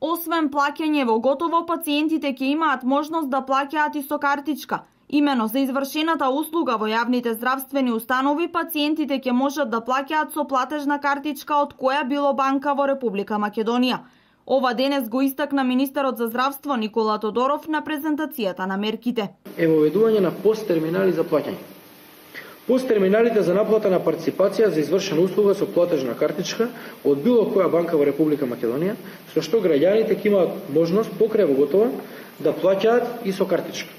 Освен плаќање во готово, пациентите ќе имаат можност да плаќаат и со картичка. Имено за извршената услуга во јавните здравствени установи, пациентите ќе можат да плаќаат со платежна картичка од која било банка во Република Македонија. Ова денес го истакна министерот за здравство Никола Тодоров на презентацијата на мерките. Воведување на посттерминали за плаќање. Посттерминалите за наплата на партиципација за извршена услуга со платежна картичка од било која банка во Република Македонија, со што граѓаните ќе имаат можност покрај во готова да плаќаат и со картичка.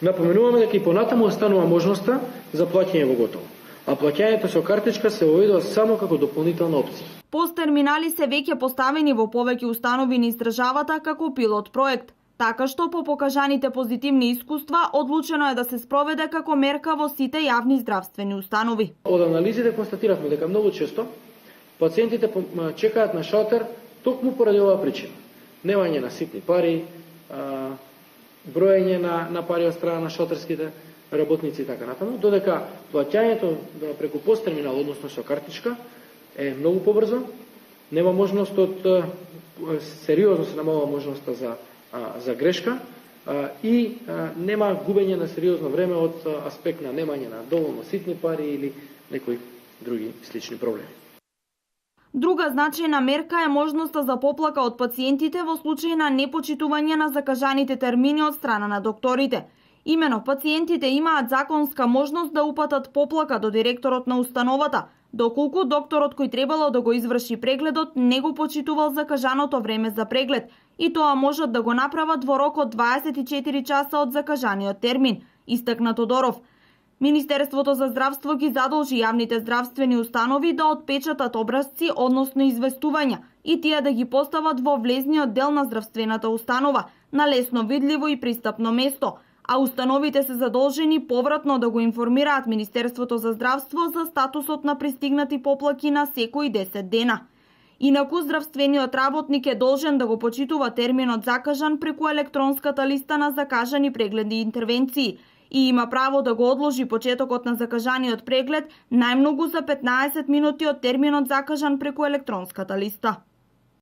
Напоменуваме дека и понатаму останува можноста за плаќање во готово, а плаќањето со картичка се воведува само како дополнителна опција. Посттерминали се веќе поставени во повеќе установи низ државата како пилот проект, така што по покажаните позитивни искуства одлучено е да се спроведе како мерка во сите јавни здравствени установи. Од анализите констатиравме дека многу често пациентите чекаат на шалтер токму поради оваа причина. Немање на ситни пари, броење на пари од страна на шалтерските работници и така натаму, додека плаќањето преку посттерминал, односно со картичка, е многу побрзо, нема можност сериозно се намалува можноста за грешка и нема губење на сериозно време од аспект на немање на доволно ситни пари или некои други слични проблеми. Друга значајна мерка е можноста за поплака од пациентите во случај на непочитување на закажаните термини од страна на докторите. Имено, пациентите имаат законска можност да упатат поплака до директорот на установата, доколку докторот кој требало да го изврши прегледот не го почитувал закажаното време за преглед, и тоа можат да го направат во рок од 24 часа од закажаниот термин, истакна Тодоров. Министерството за здравство ги задолжи јавните здравствени установи да отпечатат образци, односно известувања, и тие да ги постават во влезниот дел на здравствената установа, на лесно видливо и пристапно место, а установите се задолжени повратно да го информираат Министерството за здравство за статусот на пристигнати поплаки на секои 10 дена. Инаку, здравствениот работник е должен да го почитува терминот закажан преку електронската листа на закажани прегледи и интервенции и има право да го одложи почетокот на закажаниот преглед најмногу за 15 минути од терминот закажан преку електронската листа.